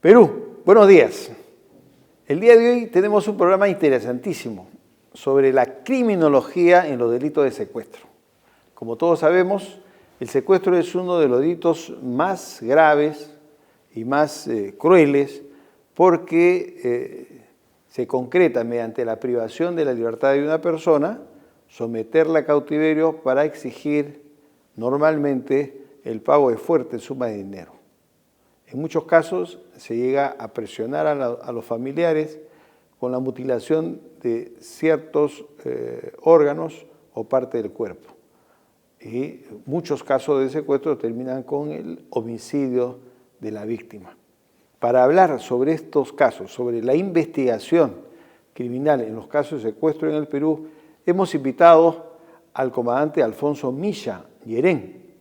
Perú, buenos días. El día de hoy tenemos un programa interesantísimo sobre la criminología en los delitos de secuestro. Como todos sabemos, el secuestro es uno de los delitos más graves y más crueles porque se concreta mediante la privación de la libertad de una persona, someterla a cautiverio para exigir normalmente el pago de fuertes sumas de dinero. En muchos casos se llega a presionar a los familiares con la mutilación de ciertos órganos o parte del cuerpo. Y muchos casos de secuestro terminan con el homicidio de la víctima. Para hablar sobre estos casos, sobre la investigación criminal en los casos de secuestro en el Perú, hemos invitado al comandante Alfonso Milla Yerén.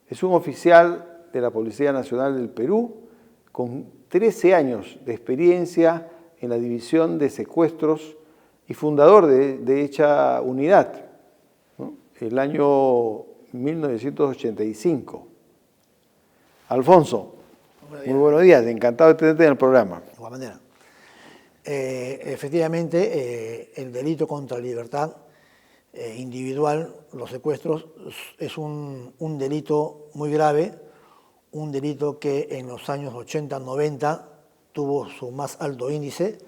Es un oficial de la Policía Nacional del Perú con 13 años de experiencia en la división de secuestros y fundador de dicha unidad, ¿no? El año 1985. Alfonso, muy buenos días, encantado de tenerte en el programa. De igual manera. Efectivamente, el delito contra la libertad individual, los secuestros, es un delito muy grave, un delito que en los años 80-90 tuvo su más alto índice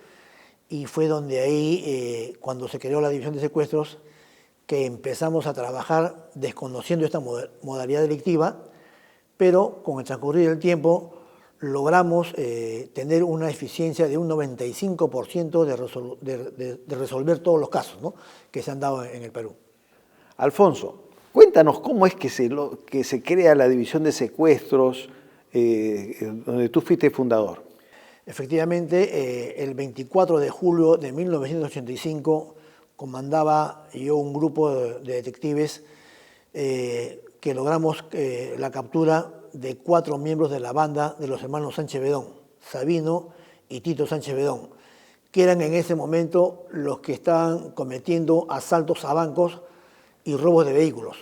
y fue donde ahí, cuando se creó la división de secuestros, que empezamos a trabajar desconociendo esta modalidad delictiva, pero con el transcurrir del tiempo logramos tener una eficiencia de un 95% de resolver todos los casos, ¿no?, que se han dado en el Perú. Alfonso, cuéntanos cómo es que se crea la división de secuestros donde tú fuiste fundador. Efectivamente, el 24 de julio de 1985 comandaba yo un grupo de detectives que logramos la captura de 4 miembros de la banda de los hermanos Sánchez Bedón, Sabino y Tito Sánchez Bedón, que eran en ese momento los que estaban cometiendo asaltos a bancos y robos de vehículos.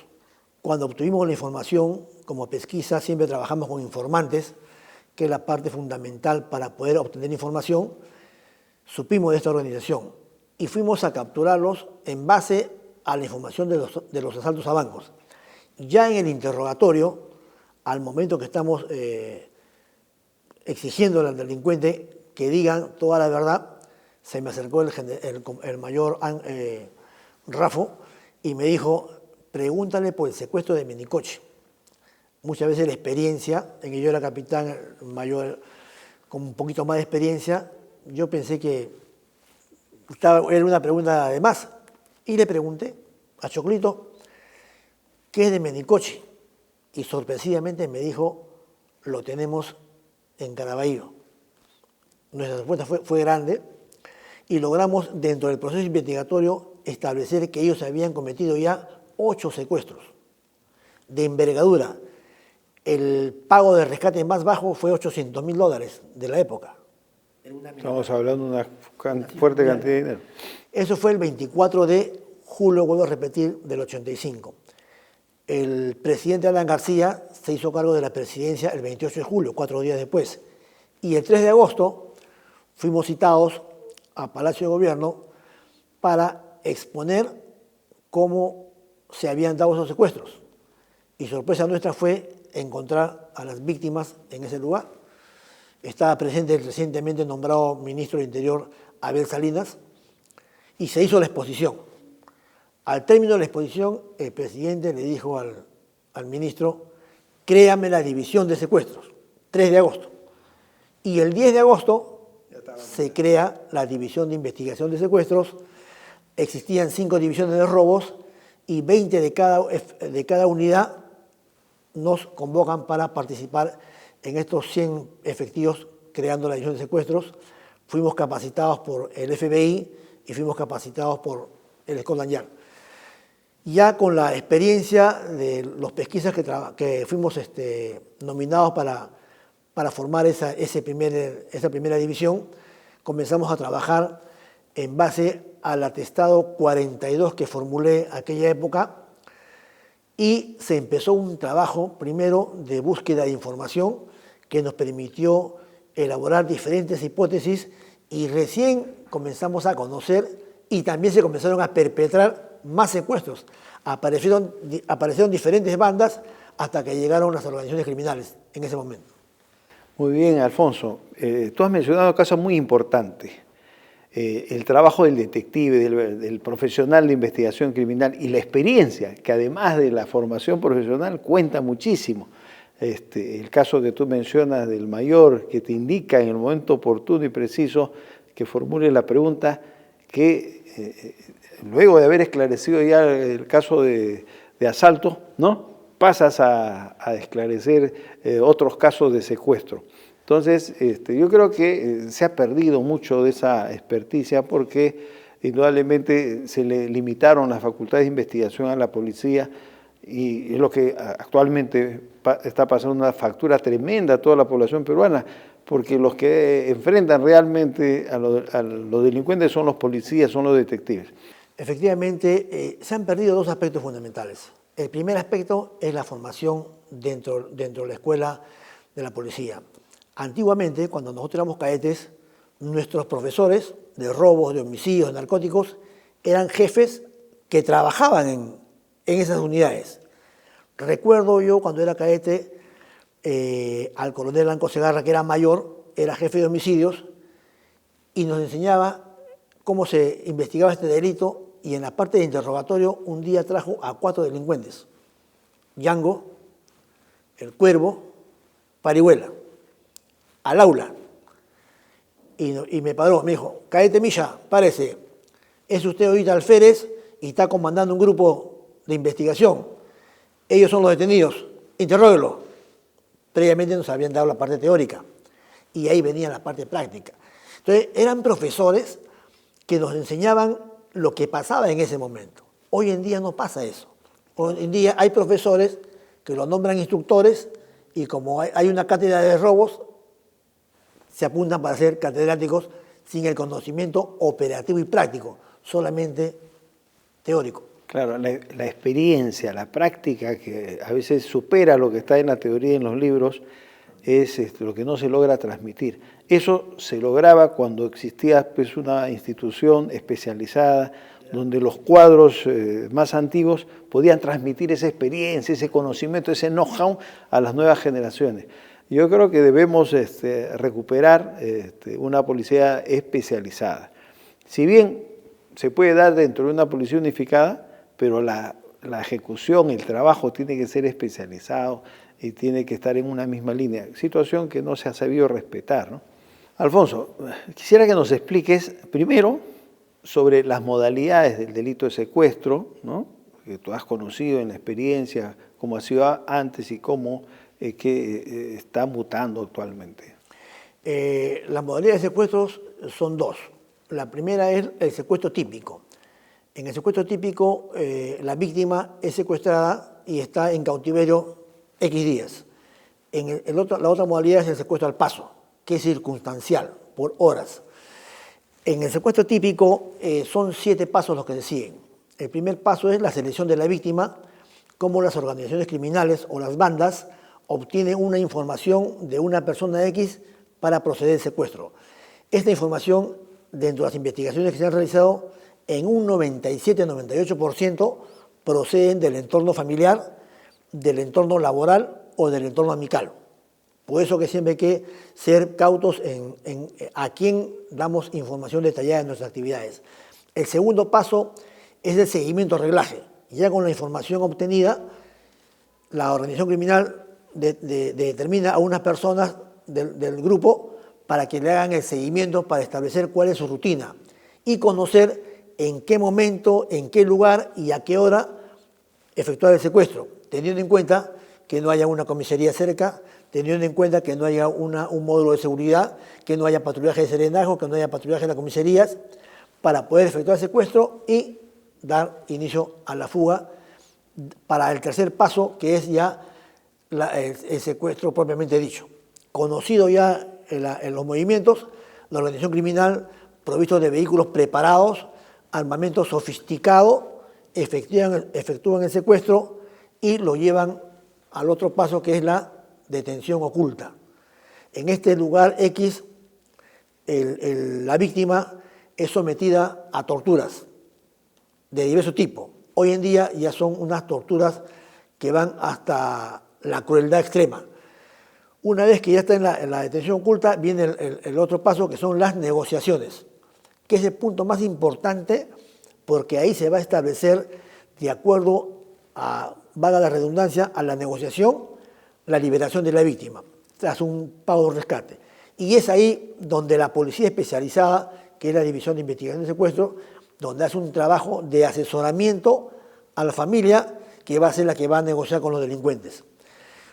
Cuando obtuvimos la información, como pesquisa siempre trabajamos con informantes, que es la parte fundamental para poder obtener información, supimos de esta organización y fuimos a capturarlos en base a la información de los asaltos a bancos. Ya en el interrogatorio, al momento que estamos exigiendo al delincuente que digan toda la verdad, se me acercó el mayor Rafo y me dijo: pregúntale por el secuestro de Menicoche. Muchas veces la experiencia, en que yo era capitán mayor con un poquito más de experiencia, yo pensé que era una pregunta de más. Y le pregunté a Choclito, ¿qué es de Menicoche? Y sorpresivamente me dijo: lo tenemos en Caraballo. Nuestra respuesta fue grande y logramos dentro del proceso investigatorio establecer que ellos habían cometido ya 8 secuestros de envergadura. El pago de rescate más bajo fue $800.000 de la época. Estamos hablando de una fuerte cantidad de dinero. Eso fue el 24 de julio, vuelvo a repetir, del 85. El presidente Alan García se hizo cargo de la presidencia el 28 de julio, 4 días después. Y el 3 de agosto fuimos citados a Palacio de Gobierno para exponer cómo se habían dado esos secuestros. Y sorpresa nuestra fue encontrar a las víctimas en ese lugar. Estaba presente el recientemente nombrado ministro del Interior, Abel Salinas, y se hizo la exposición. Al término de la exposición, el presidente le dijo al ministro: créame la división de secuestros, 3 de agosto. Y el 10 de agosto se crea la división de investigación de secuestros. Existían 5 divisiones de robos y 20 de cada unidad nos convocan para participar en estos 100 efectivos creando la división de secuestros. Fuimos capacitados por el FBI y fuimos capacitados por el Scotland Yard. Ya con la experiencia de los pesquisas que fuimos nominados para formar esa primera división, comenzamos a trabajar en base al atestado 42 que formulé aquella época y se empezó un trabajo primero de búsqueda de información que nos permitió elaborar diferentes hipótesis y recién comenzamos a conocer y también se comenzaron a perpetrar más secuestros. Aparecieron diferentes bandas hasta que llegaron las organizaciones criminales en ese momento. Muy bien, Alfonso. Tú has mencionado casos muy importantes. El trabajo del detective, del profesional de investigación criminal y la experiencia, que además de la formación profesional cuenta muchísimo. El caso que tú mencionas del mayor, que te indica en el momento oportuno y preciso que formule la pregunta, que luego de haber esclarecido ya el caso de asalto, ¿no?, pasas a esclarecer otros casos de secuestro. Entonces, yo creo que se ha perdido mucho de esa experticia porque indudablemente se le limitaron las facultades de investigación a la policía y es lo que actualmente está pasando, una factura tremenda a toda la población peruana, porque los que enfrentan realmente a los delincuentes son los policías, son los detectives. Efectivamente, se han perdido dos aspectos fundamentales. El primer aspecto es la formación dentro de la escuela de la policía. Antiguamente, cuando nosotros éramos cadetes, nuestros profesores de robos, de homicidios, de narcóticos, eran jefes que trabajaban en esas unidades. Recuerdo yo cuando era cadete al coronel Blanco Segarra, que era mayor, era jefe de homicidios, y nos enseñaba cómo se investigaba este delito, y en la parte de interrogatorio un día trajo a 4 delincuentes: Yango, El Cuervo, Parihuela, al aula. Y me paró, me dijo: cadete Milla, párese, es usted ahorita alférez y está comandando un grupo de investigación. Ellos son los detenidos, interróguelo. Previamente nos habían dado la parte teórica y ahí venía la parte práctica. Entonces, eran profesores que nos enseñaban lo que pasaba en ese momento. Hoy en día no pasa eso. Hoy en día hay profesores que los nombran instructores y como hay una cátedra de robos, se apuntan para ser catedráticos sin el conocimiento operativo y práctico, solamente teórico. Claro, la experiencia, la práctica, que a veces supera lo que está en la teoría y en los libros, es lo que no se logra transmitir. Eso se lograba cuando existía pues, una institución especializada donde los cuadros más antiguos podían transmitir esa experiencia, ese conocimiento, ese know-how a las nuevas generaciones. Yo creo que debemos recuperar una policía especializada. Si bien se puede dar dentro de una policía unificada, pero la ejecución, el trabajo tiene que ser especializado y tiene que estar en una misma línea, situación que no se ha sabido respetar, ¿no? Alfonso, quisiera que nos expliques primero sobre las modalidades del delito de secuestro, ¿no?, que tú has conocido en la experiencia, cómo ha sido antes y cómo está mutando actualmente. Las modalidades de secuestros son dos. La primera es el secuestro típico. En el secuestro típico, la víctima es secuestrada y está en cautiverio X días. La otra modalidad es el secuestro al paso, que es circunstancial, por horas. En el secuestro típico son 7 pasos los que se siguen. El primer paso es la selección de la víctima, cómo las organizaciones criminales o las bandas obtienen una información de una persona X para proceder al secuestro. Esta información, dentro de las investigaciones que se han realizado, en un 97-98% proceden del entorno familiar, del entorno laboral o del entorno amical. Por eso que siempre hay que ser cautos en a quién damos información detallada de nuestras actividades. El segundo paso es el seguimiento-reglaje. Ya con la información obtenida, la organización criminal determina a unas personas del grupo para que le hagan el seguimiento para establecer cuál es su rutina y conocer en qué momento, en qué lugar y a qué hora efectuar el secuestro, teniendo en cuenta que no haya una comisaría cerca, teniendo en cuenta que no haya un módulo de seguridad, que no haya patrullaje de serenazgo, que no haya patrullaje de las comisarías, para poder efectuar el secuestro y dar inicio a la fuga para el tercer paso, que es ya el secuestro propiamente dicho. Conocido ya en los movimientos, la organización criminal, provisto de vehículos preparados, armamento sofisticado, efectúan el secuestro y lo llevan al otro paso, que es la detención oculta. En este lugar X, la víctima es sometida a torturas de diverso tipo. Hoy en día ya son unas torturas que van hasta la crueldad extrema. Una vez que ya está en la detención oculta, viene el otro paso, que son las negociaciones, que es el punto más importante, porque ahí se va a establecer, de acuerdo a, valga la redundancia, a la negociación, la liberación de la víctima, tras un pago de rescate. Y es ahí donde la policía especializada, que es la División de Investigación de Secuestro, donde hace un trabajo de asesoramiento a la familia, que va a ser la que va a negociar con los delincuentes.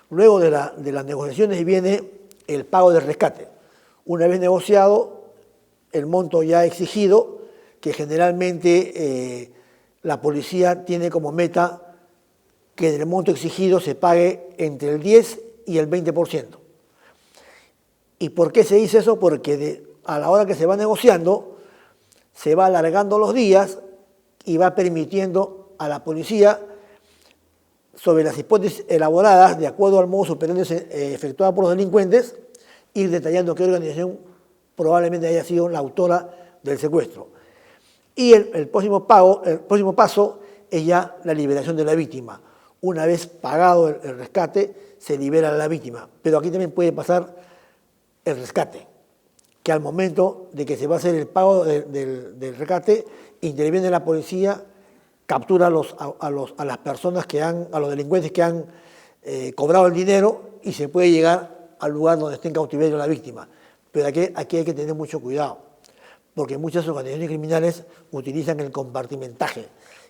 Luego de las negociaciones viene el pago del rescate. Una vez negociado, el monto ya exigido, que generalmente la policía tiene como meta que del monto exigido se pague entre el 10 y el 20%. ¿Y por qué se dice eso? Porque a la hora que se va negociando, se va alargando los días y va permitiendo a la policía, sobre las hipótesis elaboradas de acuerdo al modo operandi efectuado por los delincuentes, ir detallando qué organización probablemente haya sido la autora del secuestro. Y el próximo paso es ya la liberación de la víctima. Una vez pagado el rescate, se libera a la víctima. Pero aquí también puede pasar el rescate, que al momento de que se va a hacer el pago del rescate, interviene la policía, captura a las personas a los delincuentes que han cobrado el dinero y se puede llegar al lugar donde esté en cautiverio la víctima. Pero aquí hay que tener mucho cuidado, porque muchas organizaciones criminales utilizan el compartimentaje,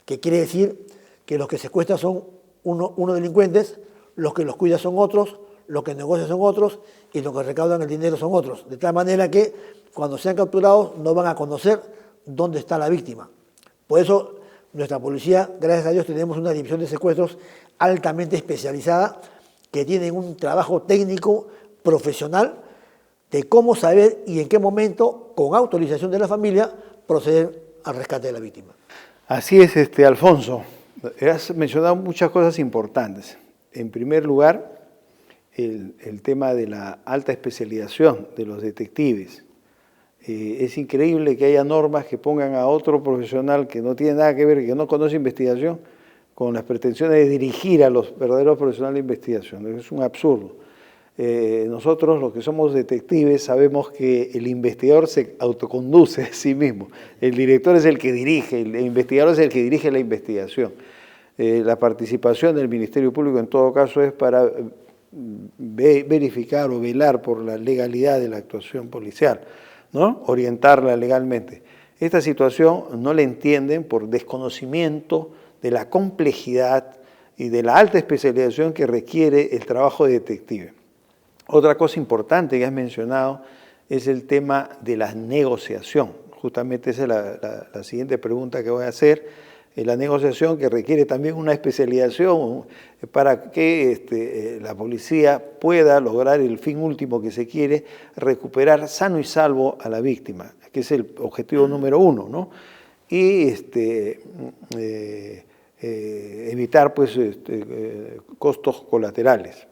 que quiere decir que los que secuestran son unos delincuentes, los que los cuidan son otros, los que negocian son otros y los que recaudan el dinero son otros. De tal manera que cuando sean capturados no van a conocer dónde está la víctima. Por eso nuestra policía, gracias a Dios, tenemos una división de secuestros altamente especializada que tienen un trabajo técnico, profesional, de cómo saber y en qué momento, con autorización de la familia, proceder al rescate de la víctima. Así es, Alfonso. Has mencionado muchas cosas importantes. En primer lugar, el tema de la alta especialización de los detectives. Es increíble que haya normas que pongan a otro profesional que no tiene nada que ver, que no conoce investigación, con las pretensiones de dirigir a los verdaderos profesionales de investigación. Es un absurdo. Nosotros, los que somos detectives, sabemos que el investigador se autoconduce a sí mismo. El director es el que dirige, el investigador es el que dirige la investigación. La participación del Ministerio Público, en todo caso, es para verificar o velar por la legalidad de la actuación policial, ¿no? Orientarla legalmente. Esta situación no la entienden por desconocimiento de la complejidad y de la alta especialización que requiere el trabajo de detective. Otra cosa importante que has mencionado es el tema de la negociación. Justamente esa es la siguiente pregunta que voy a hacer. La negociación que requiere también una especialización para que la policía pueda lograr el fin último que se quiere, recuperar sano y salvo a la víctima, que es el objetivo número uno, ¿no? Y evitar pues, costos colaterales.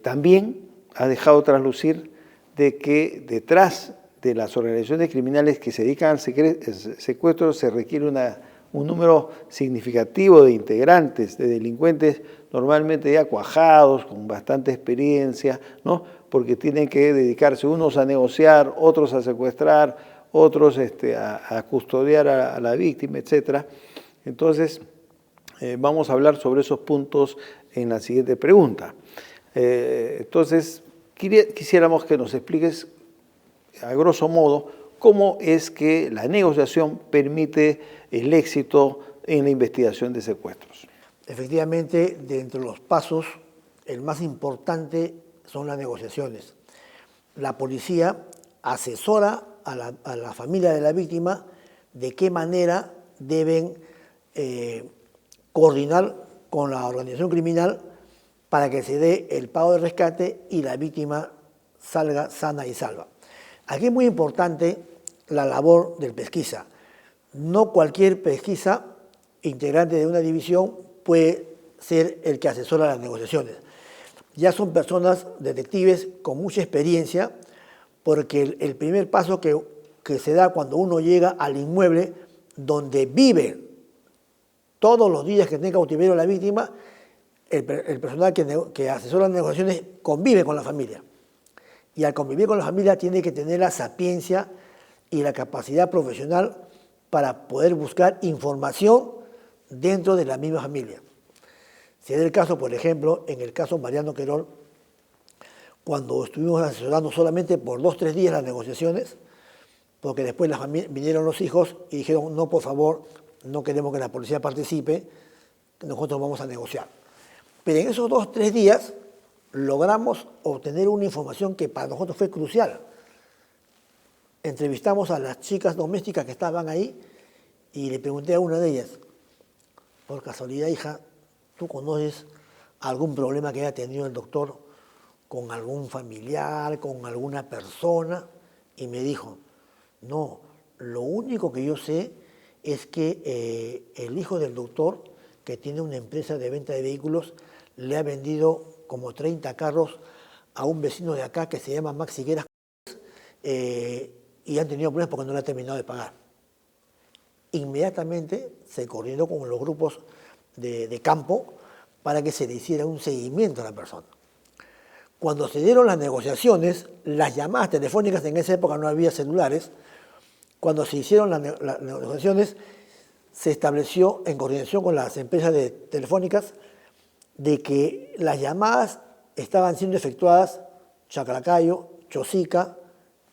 También ha dejado traslucir de que detrás de las organizaciones criminales que se dedican al secuestro se requiere un número significativo de integrantes, de delincuentes normalmente ya cuajados, con bastante experiencia, ¿no? Porque tienen que dedicarse unos a negociar, otros a secuestrar, otros a custodiar a la víctima, etc. Entonces, vamos a hablar sobre esos puntos en la siguiente pregunta. Entonces, quisiéramos que nos expliques, a grosso modo, cómo es que la negociación permite el éxito en la investigación de secuestros. Efectivamente, dentro de los pasos, el más importante son las negociaciones. La policía asesora a la familia de la víctima de qué manera deben coordinar con la organización criminal para que se dé el pago de rescate y la víctima salga sana y salva. Aquí es muy importante la labor del pesquisa. No cualquier pesquisa integrante de una división puede ser el que asesora las negociaciones. ya son personas, detectives, con mucha experiencia, porque el primer paso que se da cuando uno llega al inmueble donde vive todos los días que tenga cautiverio la víctima, el personal que asesora las negociaciones convive con la familia. Y al convivir con la familia tiene que tener la sapiencia y la capacidad profesional para poder buscar información dentro de la misma familia. Si es el caso, por ejemplo, en el caso Mariano Querol, cuando estuvimos asesorando solamente por 2 o 3 días las negociaciones, porque después vinieron los hijos y dijeron, no, por favor, no queremos que la policía participe, nosotros vamos a negociar. Pero en esos 2 o 3 días logramos obtener una información que para nosotros fue crucial. Entrevistamos a las chicas domésticas que estaban ahí y le pregunté a una de ellas, por casualidad, hija, ¿tú conoces algún problema que haya tenido el doctor con algún familiar, con alguna persona? Y me dijo, no, lo único que yo sé es que el hijo del doctor, que tiene una empresa de venta de vehículos, le ha vendido como 30 carros a un vecino de acá que se llama Max Higueras y han tenido problemas porque no le ha terminado de pagar. Inmediatamente se coordinó con los grupos de campo para que se le hiciera un seguimiento a la persona. Cuando se dieron las negociaciones, las llamadas telefónicas, en esa época no había celulares, cuando se hicieron las negociaciones, se estableció en coordinación con las empresas telefónicas de que las llamadas estaban siendo efectuadas Chaclacayo, Chosica,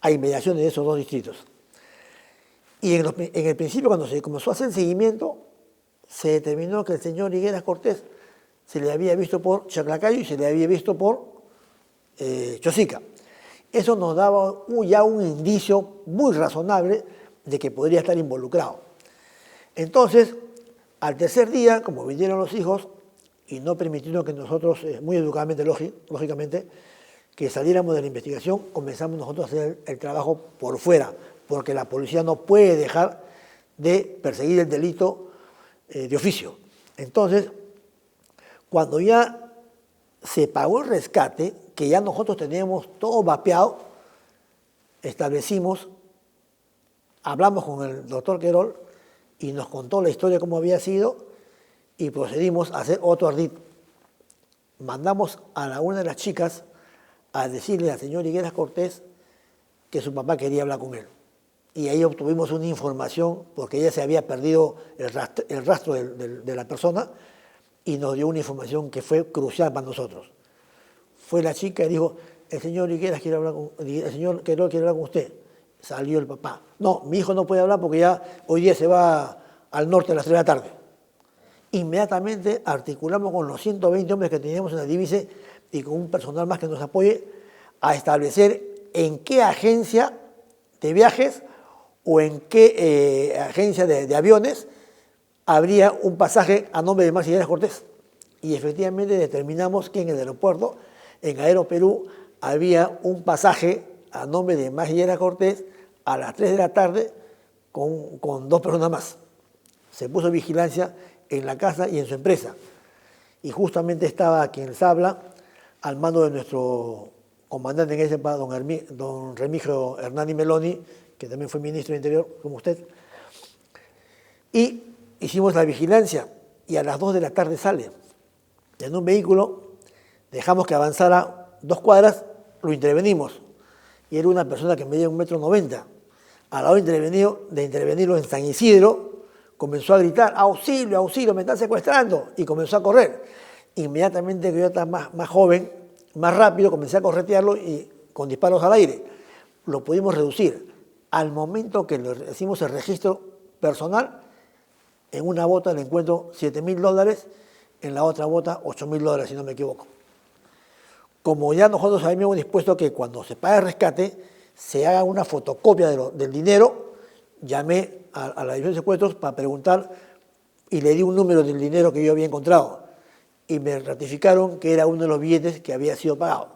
a inmediaciones de esos 2 distritos. Y en el principio, cuando se comenzó a hacer el seguimiento, se determinó que el señor Higueras Cortés se le había visto por Chaclacayo y se le había visto por Chosica. Eso nos daba ya un indicio muy razonable de que podría estar involucrado. Entonces, al tercer día, como vinieron los hijos, y no permitieron que nosotros, muy educadamente, lógicamente, que saliéramos de la investigación, comenzamos nosotros a hacer el trabajo por fuera, porque la policía no puede dejar de perseguir el delito de oficio. Entonces, cuando ya se pagó el rescate, que ya nosotros teníamos todo mapeado, hablamos con el doctor Querol y nos contó la historia cómo había sido y procedimos a hacer otro ardid. Mandamos a una de las chicas a decirle al señor Higueras Cortés que su papá quería hablar con él. Y ahí obtuvimos una información porque ella se había perdido el rastro de la persona y nos dio una información que fue crucial para nosotros. Fue la chica y dijo, el señor Higueras quiere hablar el señor Querol quiere hablar con usted. Salió el papá. No, mi hijo no puede hablar porque ya hoy día se va al norte a las 3 de la tarde. Inmediatamente articulamos con los 120 hombres que teníamos en la divise y con un personal más que nos apoye a establecer en qué agencia de viajes o en qué agencia de aviones habría un pasaje a nombre de Max Higueras Cortés. Y efectivamente determinamos que en el aeropuerto, en Aeroperú, había un pasaje a nombre de Max Higueras Cortés a las 3 de la tarde con 2 personas más. Se puso vigilancia en la casa y en su empresa. Y justamente estaba quien les habla, al mando de nuestro comandante en ese país, don Remigio Hernani Meloni, que también fue ministro de Interior, como usted. Y hicimos la vigilancia y a las 2 de la tarde sale en un vehículo, dejamos que avanzara 2 cuadras, lo intervenimos. Y era una persona que medía 1,90 m. A la hora de intervenirlo en San Isidro, comenzó a gritar, auxilio, auxilio, me están secuestrando, y comenzó a correr. Inmediatamente que yo estaba más joven, más rápido, comencé a corretearlo y con disparos al aire. Lo pudimos reducir. Al momento que le hicimos el registro personal, en una bota le encuentro $7.000, en la otra bota $8.000, si no me equivoco. Como ya nosotros habíamos dispuesto que cuando se pague el rescate, se haga una fotocopia del dinero, llamé a la división de secuestros para preguntar y le di un número del dinero que yo había encontrado y me ratificaron que era uno de los billetes que había sido pagado.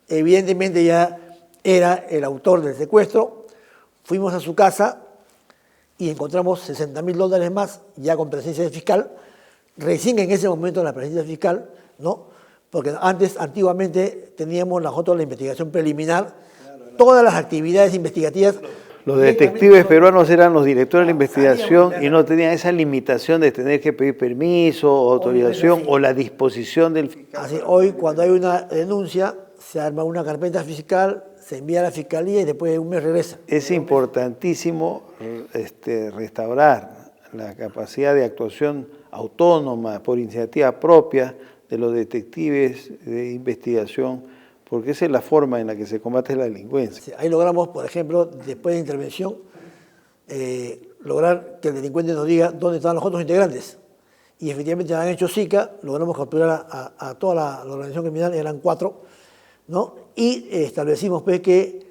Evidentemente ya era el autor del secuestro. Fuimos a su casa y encontramos $60.000 más, ya con presencia del fiscal. Recién en ese momento la presencia del fiscal, ¿no?, Porque antiguamente teníamos nosotros la investigación preliminar, todas las actividades investigativas. Los detectives peruanos eran los directores de la investigación y no tenían esa limitación de tener que pedir permiso, autorización o la disposición del fiscal. Así, hoy cuando hay una denuncia, se arma una carpeta fiscal, se envía a la fiscalía y después de un mes regresa. Es importantísimo restaurar la capacidad de actuación autónoma, por iniciativa propia, de los detectives de investigación, porque esa es la forma en la que se combate la delincuencia. Sí, ahí logramos, por ejemplo, después de intervención, lograr que el delincuente nos diga dónde estaban los otros integrantes. Y efectivamente han hecho SICA, logramos capturar a toda la organización criminal, eran 4, ¿no? Y establecimos pues, que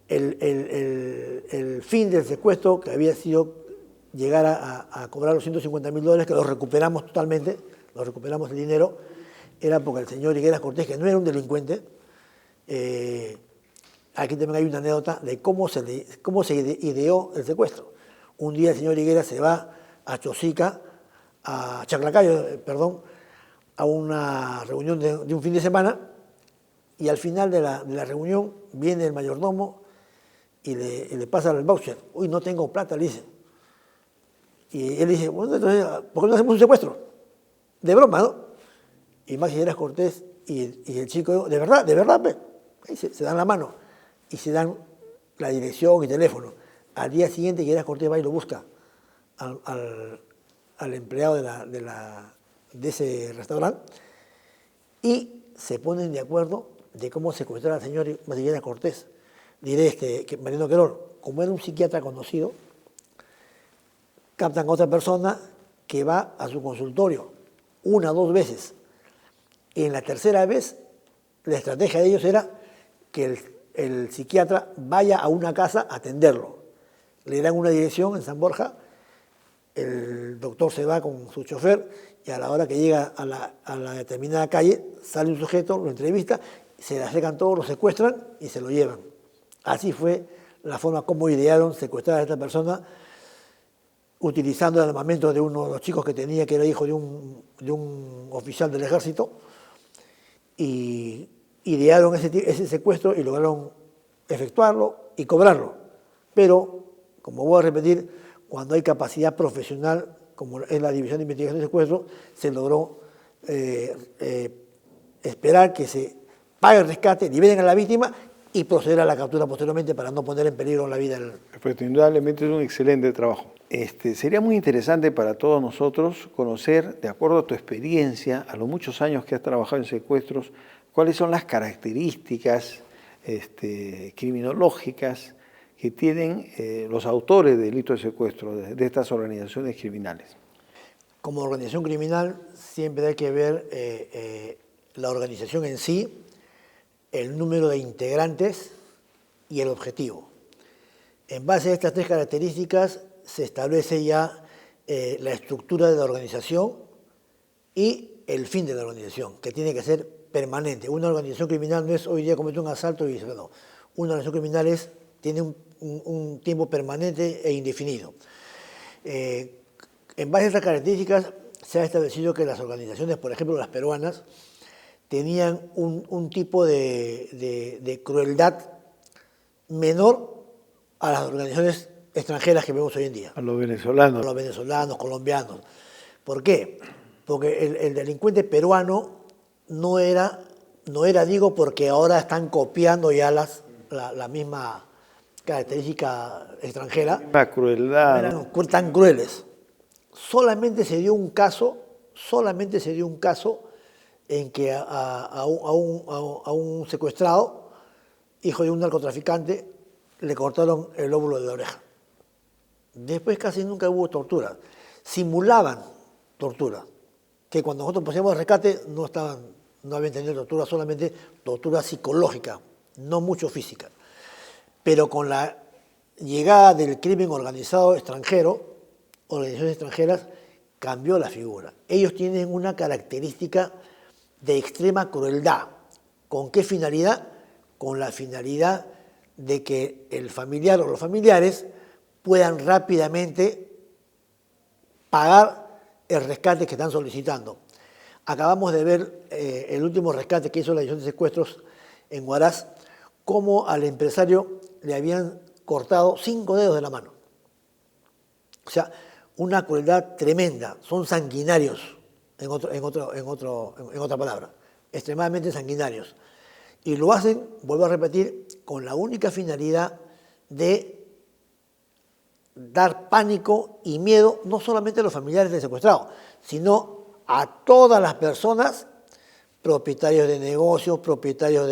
el fin del secuestro, que había sido llegar a cobrar los $150.000, que los recuperamos totalmente, los recuperamos el dinero, era porque el señor Higueras Cortés, que no era un delincuente, aquí también hay una anécdota de cómo se ideó el secuestro. Un día el señor Higueras se va a Chosica, a Chaclacayo, perdón, a una reunión de un fin de semana, y al final de la reunión viene el mayordomo y le pasa el voucher. Uy, no tengo plata, le dice. Y él dice, bueno, entonces, ¿por qué no hacemos un secuestro? De broma, ¿no? Y Maxi Higueras Cortés y el chico, de verdad, pues. Ahí se dan la mano y se dan la dirección y teléfono. Al día siguiente Higueras Cortés va y lo busca al empleado de ese restaurante y se ponen de acuerdo de cómo secuestrar al señor Higueras Cortés. Diré que Mariano Querol, como era un psiquiatra conocido, captan a otra persona que va a su consultorio 1 o 2 veces. Y en la tercera vez, la estrategia de ellos era que el psiquiatra vaya a una casa a atenderlo. Le dan una dirección en San Borja, el doctor se va con su chofer y a la hora que llega a la determinada calle, sale un sujeto, lo entrevista, se le acercan todos, lo secuestran y se lo llevan. Así fue la forma como idearon secuestrar a esta persona, utilizando el armamento de uno de los chicos que tenía, que era hijo de un oficial del ejército, y idearon ese secuestro y lograron efectuarlo y cobrarlo. Pero, como voy a repetir, cuando hay capacidad profesional, como es la División de Investigación de Secuestro, se logró esperar que se pague el rescate, liberen a la víctima y proceder a la captura posteriormente para no poner en peligro la vida del... Perfecto, indudablemente es un excelente trabajo. Sería muy interesante para todos nosotros conocer, de acuerdo a tu experiencia, a los muchos años que has trabajado en secuestros, cuáles son las características criminológicas que tienen los autores de delitos de secuestro de estas organizaciones criminales. Como organización criminal siempre hay que ver la organización en sí, el número de integrantes y el objetivo. En base a estas 3 características se establece ya la estructura de la organización y el fin de la organización, que tiene que ser permanente. Una organización criminal no es hoy día cometer un asalto y no. Una organización criminal tiene un tiempo permanente e indefinido. En base a estas características se ha establecido que las organizaciones, por ejemplo las peruanas, tenían un tipo de crueldad menor a las organizaciones extranjeras que vemos hoy en día. A los venezolanos. A los venezolanos, colombianos. ¿Por qué? Porque el delincuente peruano no era, digo, porque ahora están copiando ya la misma característica extranjera. La crueldad. No eran tan crueles. Solamente se dio un caso en que a un secuestrado, hijo de un narcotraficante, le cortaron el lóbulo de la oreja. Después casi nunca hubo tortura. Simulaban tortura, que cuando nosotros pusimos el rescate no habían tenido tortura, solamente tortura psicológica, no mucho física. Pero con la llegada del crimen organizado extranjero, organizaciones extranjeras, cambió la figura. Ellos tienen una característica de extrema crueldad. ¿Con qué finalidad? Con la finalidad de que el familiar o los familiares puedan rápidamente pagar el rescate que están solicitando. Acabamos de ver el último rescate que hizo la División de Secuestros en Huaraz, cómo al empresario le habían cortado 5 dedos de la mano. O sea, una crueldad tremenda. Son sanguinarios, en otra palabra, extremadamente sanguinarios. Y lo hacen, vuelvo a repetir, con la única finalidad de dar pánico y miedo no solamente a los familiares del secuestrado, sino a todas las personas, propietarios de negocios, propietarios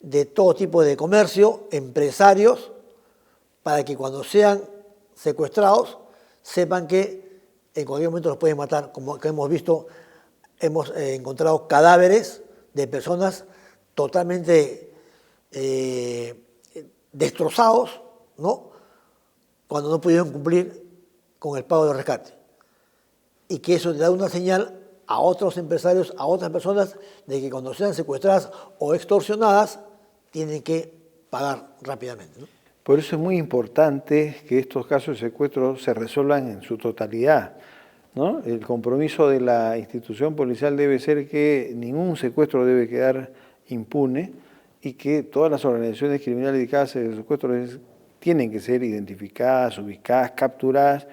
de todo tipo de comercio, empresarios, para que cuando sean secuestrados sepan que en cualquier momento los pueden matar. Como que hemos visto, hemos encontrado cadáveres de personas totalmente destrozados, ¿no?, cuando no pudieron cumplir con el pago de rescate. Y que eso le da una señal a otros empresarios, a otras personas, de que cuando sean secuestradas o extorsionadas, tienen que pagar rápidamente, ¿no? Por eso es muy importante que estos casos de secuestro se resuelvan en su totalidad, ¿no? El compromiso de la institución policial debe ser que ningún secuestro debe quedar impune y que todas las organizaciones criminales dedicadas a secuestros tienen que ser identificadas, ubicadas, capturadas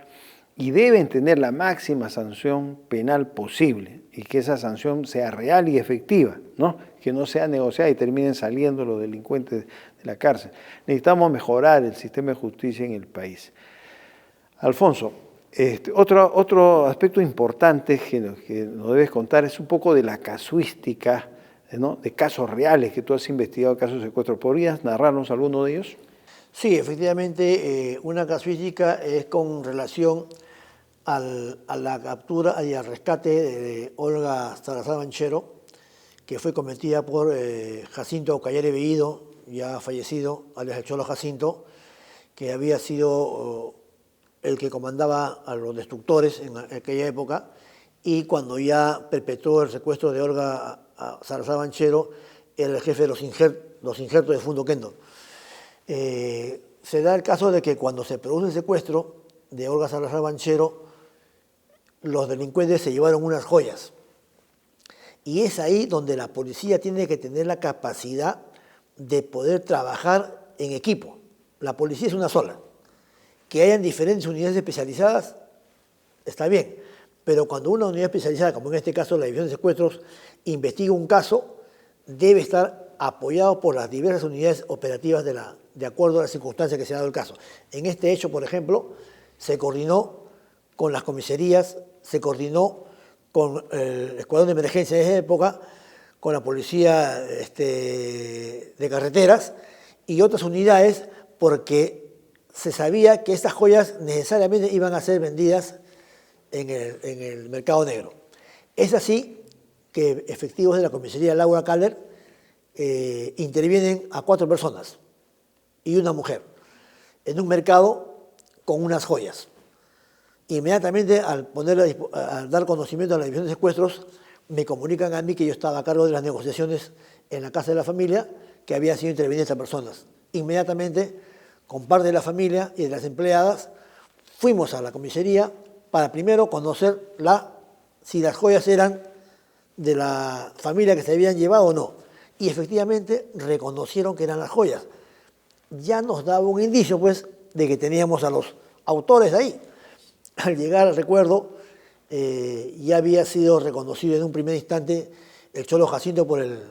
y deben tener la máxima sanción penal posible y que esa sanción sea real y efectiva, ¿no? Que no sea negociada y terminen saliendo los delincuentes de la cárcel. Necesitamos mejorar el sistema de justicia en el país. Alfonso, otro aspecto importante que nos debes contar es un poco de la casuística, ¿no?, de casos reales que tú has investigado, casos de secuestro. ¿Podrías narrarnos alguno de ellos? Sí, efectivamente, una casuística es con relación a la captura y al rescate de Olga Salazar Banchero, que fue cometida por Jacinto Aucayere Bellido, ya fallecido, alias el Cholo Jacinto, que había sido el que comandaba a los destructores en aquella época, y cuando ya perpetró el secuestro de Olga Salazar Banchero, era el jefe de los injertos de Fundo Kendo. Se da el caso de que cuando se produce el secuestro de Olga Salazar Banchero, los delincuentes se llevaron unas joyas. Y es ahí donde la policía tiene que tener la capacidad de poder trabajar en equipo. La policía es una sola. Que hayan diferentes unidades especializadas, está bien. Pero cuando una unidad especializada, como en este caso la División de Secuestros, investiga un caso, debe estar apoyado por las diversas unidades operativas de acuerdo a las circunstancias que se ha dado el caso. En este hecho, por ejemplo, se coordinó con las comisarías, se coordinó con el escuadrón de emergencia de esa época, con la policía de carreteras y otras unidades, porque se sabía que estas joyas necesariamente iban a ser vendidas en el mercado negro. Es así que efectivos de la comisaría Laura Kaller intervienen a 4 personas y una mujer en un mercado con unas joyas. Inmediatamente al dar conocimiento a la División de Secuestros, me comunican a mí que yo estaba a cargo de las negociaciones en la casa de la familia, que habían sido intervenidas estas personas. Inmediatamente, con parte de la familia y de las empleadas, fuimos a la comisaría para primero conocer si las joyas eran de la familia que se habían llevado o no. Y efectivamente reconocieron que eran las joyas. Ya nos daba un indicio, pues, de que teníamos a los autores ahí. Al llegar al recuerdo, ya había sido reconocido en un primer instante el Cholo Jacinto por el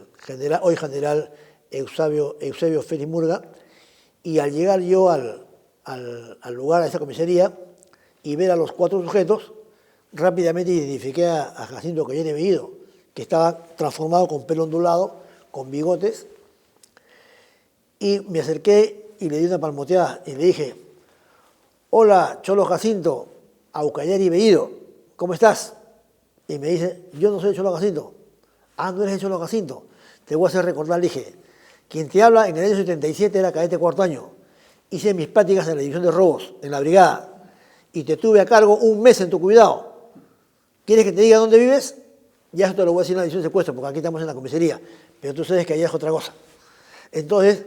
hoy general Eusebio Félix Murga, y al llegar yo al lugar, a esa comisaría, y ver a los 4 sujetos, rápidamente identifiqué a Jacinto Aucayere Bellido, que estaba transformado con pelo ondulado, con bigotes, y me acerqué y le di una palmoteada y le dije: hola, Cholo Jacinto Aucayere Bellido, ¿cómo estás? Y me dice: yo no soy el Cholo Jacinto. Ah, no eres el Cholo Jacinto. Te voy a hacer recordar. Le dije: quien te habla en el año 77 era cadete 4º año. Hice mis prácticas en la división de robos, en la brigada, y te tuve a cargo un mes en tu cuidado. ¿Quieres que te diga dónde vives? Ya eso te lo voy a decir en la división de secuestro, porque aquí estamos en la comisaría, pero tú sabes que allá es otra cosa. Entonces,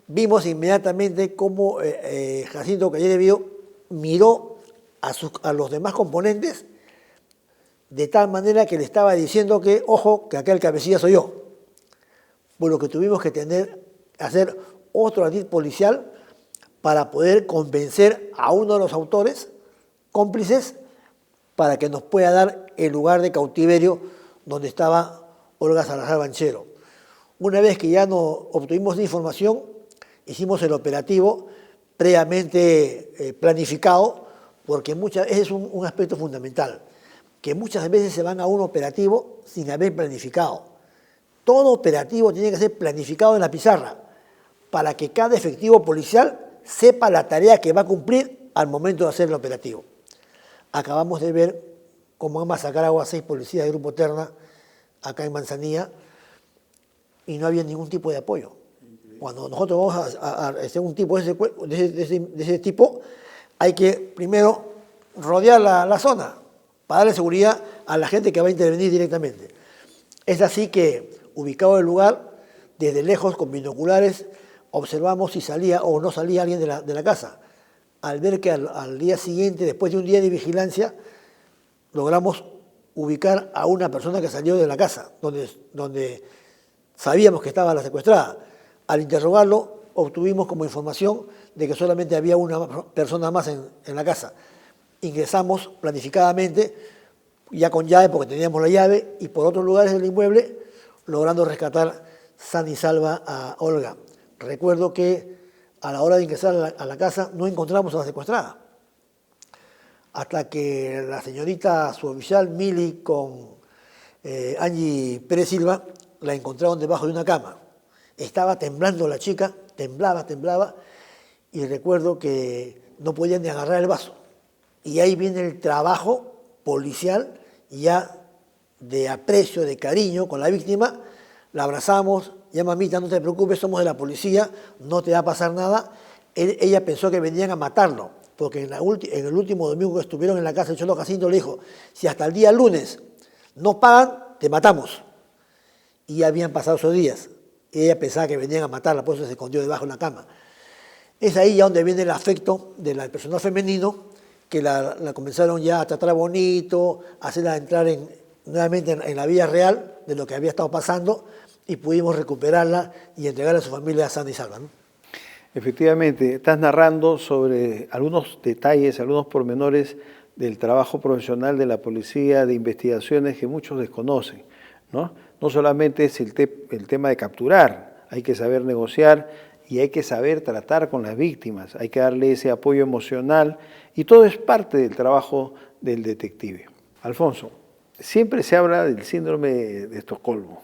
vimos inmediatamente cómo Jacinto Aucayere Bellido miró a los demás componentes de tal manera que le estaba diciendo que, ojo, que acá el cabecilla soy yo. Por lo que tuvimos que hacer otro audit policial para poder convencer a uno de los autores, cómplices, para que nos pueda dar el lugar de cautiverio donde estaba Olga Salazar Banchero. Una vez que ya no obtuvimos la información, hicimos el operativo previamente planificado, porque ese es un aspecto fundamental, que muchas veces se van a un operativo sin haber planificado. Todo operativo tiene que ser planificado en la pizarra, para que cada efectivo policial sepa la tarea que va a cumplir al momento de hacer el operativo. Acabamos de ver cómo han masacrado a 6 policías del Grupo Terna acá en Manzanilla y no había ningún tipo de apoyo. Cuando nosotros vamos a hacer un tipo de ese tipo, hay que primero rodear la zona para darle seguridad a la gente que va a intervenir directamente. Es así que, ubicado en el lugar, desde lejos, con binoculares, observamos si salía o no salía alguien de la casa. Al ver que al día siguiente, después de un día de vigilancia, logramos ubicar a una persona que salió de la casa, donde sabíamos que estaba la secuestrada. Al interrogarlo, obtuvimos como información de que solamente había una persona más en la casa. Ingresamos planificadamente, ya con llave, porque teníamos la llave, y por otros lugares del inmueble, logrando rescatar sana y salva a Olga. Recuerdo que a la hora de ingresar a la casa no encontramos a la secuestrada. Hasta que la señorita suboficial Mili con Angie Pérez Silva la encontraron debajo de una cama. Estaba temblando la chica, temblaba, y recuerdo que no podían ni agarrar el vaso. Y ahí viene el trabajo policial ya de aprecio, de cariño con la víctima. La abrazamos, ya mamita, no te preocupes, somos de la policía, no te va a pasar nada. Ella pensó que venían a matarlo, porque en el último domingo que estuvieron en la casa de Cholo Jacinto le dijo, si hasta el día lunes no pagan, te matamos. Y ya habían pasado esos días. Ella pensaba que venían a matarla, por eso se escondió debajo de la cama. Es ahí ya donde viene el afecto del personal femenino, que la comenzaron ya a tratar bonito, a hacerla entrar nuevamente en la vida real de lo que había estado pasando, y pudimos recuperarla y entregarla a su familia sana y salva, ¿no? Efectivamente, estás narrando sobre algunos detalles, algunos pormenores del trabajo profesional de la policía, de investigaciones que muchos desconocen, ¿no? No solamente es el tema de capturar, hay que saber negociar y hay que saber tratar con las víctimas, hay que darle ese apoyo emocional y todo es parte del trabajo del detective. Alfonso, siempre se habla del síndrome de Estocolmo,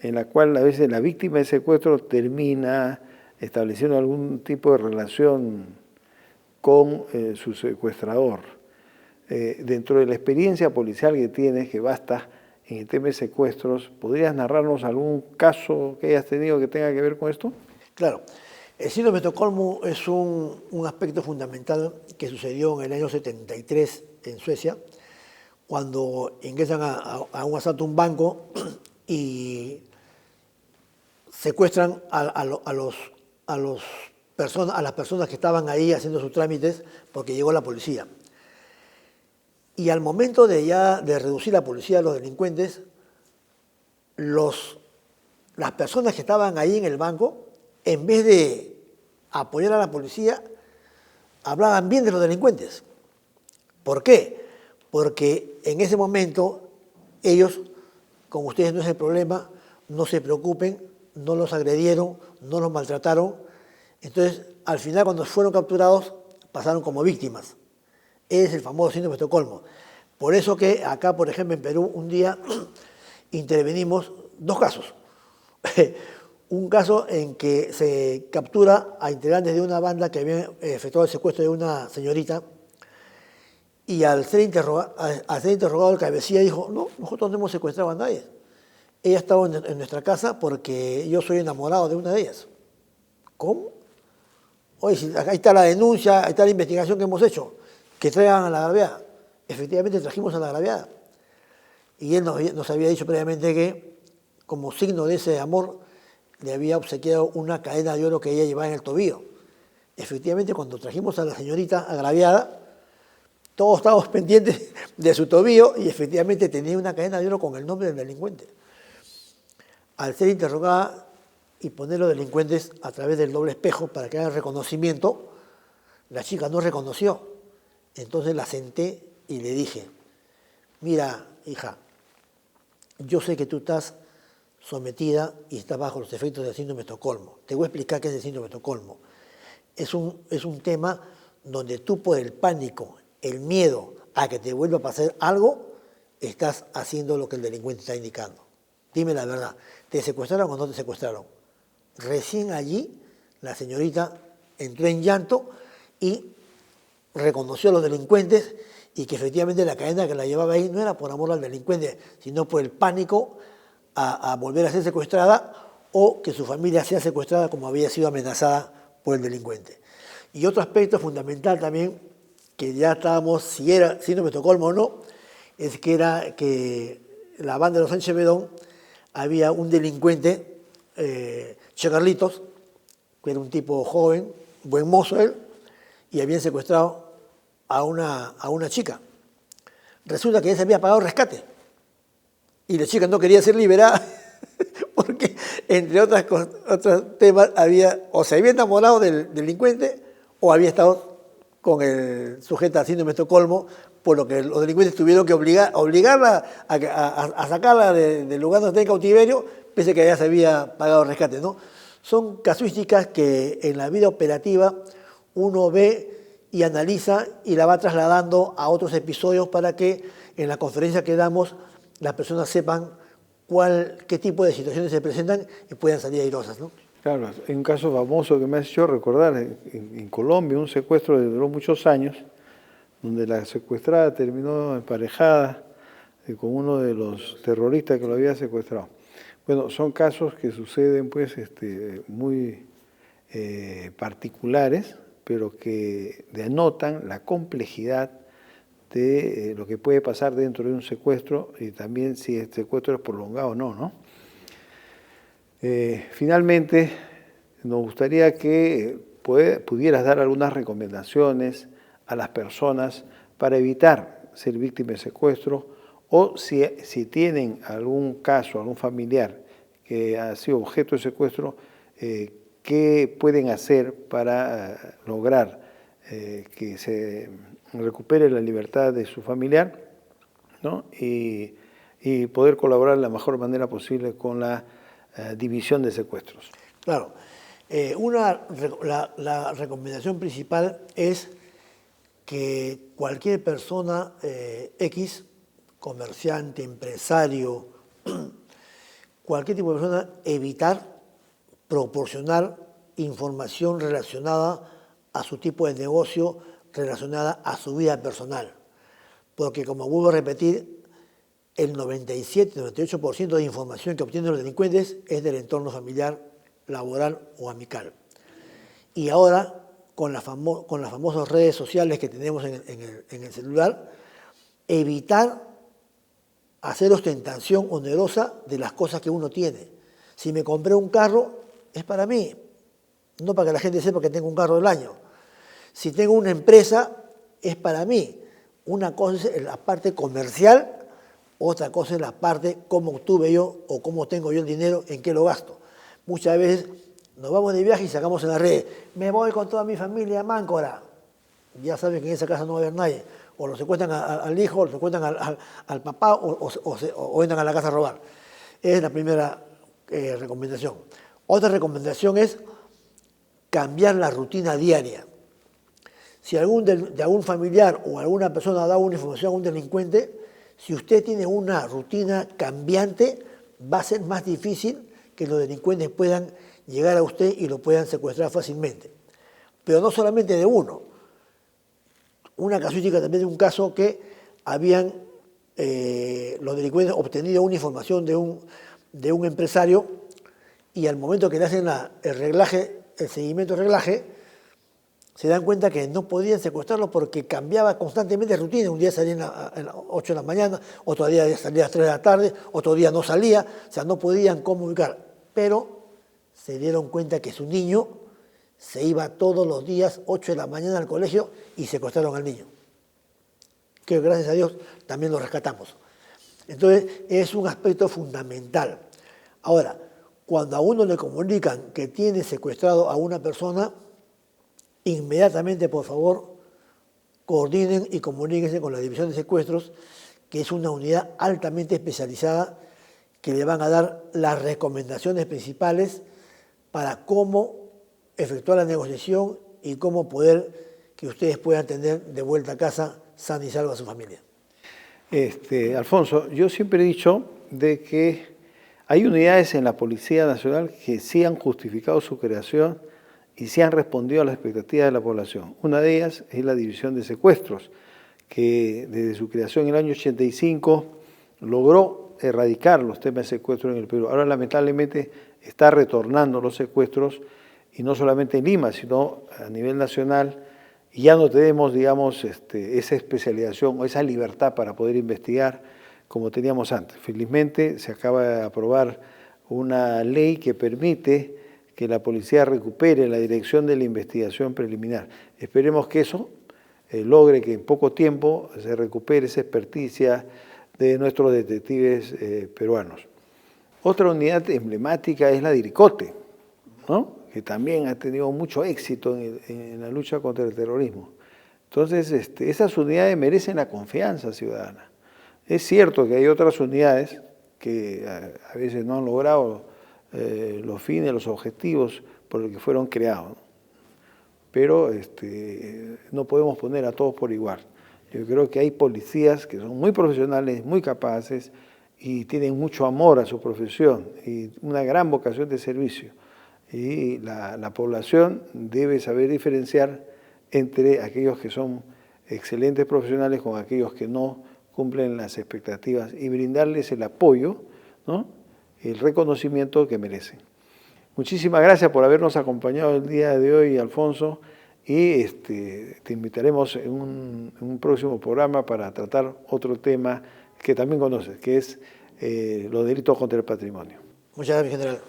en la cual a veces la víctima de secuestro termina estableciendo algún tipo de relación con su secuestrador. Dentro de la experiencia policial que tienes, que basta en el tema de secuestros, ¿podrías narrarnos algún caso que hayas tenido que tenga que ver con esto? Claro. El síndrome de Estocolmo es un aspecto fundamental que sucedió en el año 73 en Suecia, cuando ingresan a un asalto a un banco y secuestran a las personas que estaban ahí haciendo sus trámites porque llegó la policía. Y al momento de reducir la policía a los delincuentes, las personas que estaban ahí en el banco, en vez de apoyar a la policía, hablaban bien de los delincuentes. ¿Por qué? Porque en ese momento ellos, con ustedes no es el problema, no se preocupen, no los agredieron, no los maltrataron. Entonces, al final, cuando fueron capturados, pasaron como víctimas. Es el famoso síndrome de Estocolmo. Por eso que acá, por ejemplo, en Perú, un día intervenimos 2 casos. Un caso en que se captura a integrantes de una banda que habían efectuado el secuestro de una señorita y al ser interrogado el cabecilla dijo, no, nosotros no hemos secuestrado a nadie. Ella estaba en nuestra casa porque yo soy enamorado de una de ellas. ¿Cómo? Oye, ahí está la denuncia, ahí está la investigación que hemos hecho, que traigan a la agraviada. Efectivamente trajimos a la agraviada. Y él nos había dicho previamente que, como signo de ese amor, le había obsequiado una cadena de oro que ella llevaba en el tobillo. Efectivamente, cuando trajimos a la señorita agraviada, todos estábamos pendientes de su tobillo y efectivamente tenía una cadena de oro con el nombre del delincuente. Al ser interrogada y poner los delincuentes a través del doble espejo para que hagan reconocimiento, la chica no reconoció. Entonces la senté y le dije, mira, hija, yo sé que tú estás sometida y estás bajo los efectos del síndrome de Estocolmo. Te voy a explicar qué es el síndrome de Estocolmo. Es un tema donde tú por el pánico, el miedo a que te vuelva a pasar algo, estás haciendo lo que el delincuente está indicando. Dime la verdad, ¿te secuestraron o no te secuestraron? Recién allí la señorita entró en llanto y reconoció a los delincuentes y que efectivamente la cadena que la llevaba ahí no era por amor al delincuente, sino por el pánico a volver a ser secuestrada o que su familia sea secuestrada como había sido amenazada por el delincuente. Y otro aspecto fundamental también, que ya estábamos, si era síndrome de Estocolmo o no, es que era que la banda de los Sánchez Bedón había un delincuente, Che Carlitos, que era un tipo joven, buen mozo él, y habían secuestrado a una chica. Resulta que ya se había pagado rescate y la chica no quería ser liberada porque, entre otros temas, o se había enamorado del delincuente o había estado con el sujeto al síndrome de Estocolmo, por lo que los delincuentes tuvieron que obligarla a sacarla del lugar donde está en cautiverio, pese a que ya se había pagado rescate, ¿no? Son casuísticas que en la vida operativa uno ve y analiza y la va trasladando a otros episodios para que en la conferencia que damos las personas sepan qué tipo de situaciones se presentan y puedan salir airosas, ¿no? Claro, hay un caso famoso que me ha hecho recordar en Colombia, un secuestro que duró muchos años, donde la secuestrada terminó emparejada con uno de los terroristas que lo había secuestrado. Bueno, son casos que suceden pues muy particulares, pero que denotan la complejidad de lo que puede pasar dentro de un secuestro y también si el secuestro es prolongado o no, ¿no? Finalmente, nos gustaría que pudieras dar algunas recomendaciones a las personas para evitar ser víctimas de secuestro o si tienen algún caso, algún familiar que ha sido objeto de secuestro, qué pueden hacer para lograr que se recupere la libertad de su familiar, ¿no? y poder colaborar de la mejor manera posible con la división de secuestros. Claro. La recomendación principal es que cualquier persona X, comerciante, empresario, cualquier tipo de persona, evitar proporcionar información relacionada a su tipo de negocio, relacionada a su vida personal. Porque, como vuelvo a repetir, el 97-98% de información que obtienen los delincuentes es del entorno familiar, laboral o amical. Y ahora, con las famosas redes sociales que tenemos en el celular, evitar hacer ostentación onerosa de las cosas que uno tiene. Si me compré un carro, es para mí, no para que la gente sepa que tengo un carro del año. Si tengo una empresa, es para mí. Una cosa es la parte comercial, otra cosa es la parte cómo obtuve yo o cómo tengo yo el dinero, en qué lo gasto. Muchas veces nos vamos de viaje y sacamos en la red, me voy con toda mi familia a Máncora. Ya saben que en esa casa no va a haber nadie. O lo secuestran al hijo, o lo secuestran al papá, o entran a la casa a robar. Esa es la primera recomendación. Otra recomendación es cambiar la rutina diaria. Si de algún familiar o alguna persona ha dado una información a un delincuente, si usted tiene una rutina cambiante, va a ser más difícil que los delincuentes puedan llegar a usted y lo puedan secuestrar fácilmente. Pero no solamente de uno. Una casuística también de un caso que habían los delincuentes obtenido una información de un empresario y al momento que le hacen el seguimiento del reglaje, se dan cuenta que no podían secuestrarlo porque cambiaba constantemente de rutina. Un día salía a las 8 de la mañana, otro día salía a las 3 de la tarde, otro día no salía, o sea, no podían comunicar. Pero se dieron cuenta que su niño se iba todos los días, 8 de la mañana al colegio, y secuestraron al niño. que gracias a Dios también los rescatamos. Entonces, es un aspecto fundamental. Ahora, cuando a uno le comunican que tiene secuestrado a una persona, inmediatamente, por favor, coordinen y comuníquense con la División de Secuestros, que es una unidad altamente especializada que le van a dar las recomendaciones principales para cómo efectuar la negociación y cómo poder que ustedes puedan tener de vuelta a casa sana y salva a su familia. Alfonso, yo siempre he dicho de que hay unidades en la Policía Nacional que sí han justificado su creación y sí han respondido a las expectativas de la población. Una de ellas es la División de Secuestros, que desde su creación en el año 85 logró erradicar los temas de secuestro en el Perú. Ahora lamentablemente está retornando los secuestros, y no solamente en Lima, sino a nivel nacional, y ya no tenemos, digamos, esa especialización o esa libertad para poder investigar como teníamos antes. Felizmente se acaba de aprobar una ley que permite que la policía recupere la dirección de la investigación preliminar. Esperemos que eso logre que en poco tiempo se recupere esa experticia de nuestros detectives peruanos. Otra unidad emblemática es la Diricote, ¿no?, que también ha tenido mucho éxito en la lucha contra el terrorismo. Entonces, esas unidades merecen la confianza ciudadana. Es cierto que hay otras unidades que a veces no han logrado los fines, los objetivos por los que fueron creados, ¿no? Pero no podemos poner a todos por igual. Yo creo que hay policías que son muy profesionales, muy capaces y tienen mucho amor a su profesión y una gran vocación de servicio. Y la población debe saber diferenciar entre aquellos que son excelentes profesionales con aquellos que no cumplen las expectativas y brindarles el apoyo, ¿no?, el reconocimiento que merecen. Muchísimas gracias por habernos acompañado el día de hoy, Alfonso, y te invitaremos en un próximo programa para tratar otro tema que también conoces, que es los delitos contra el patrimonio. Muchas gracias, general.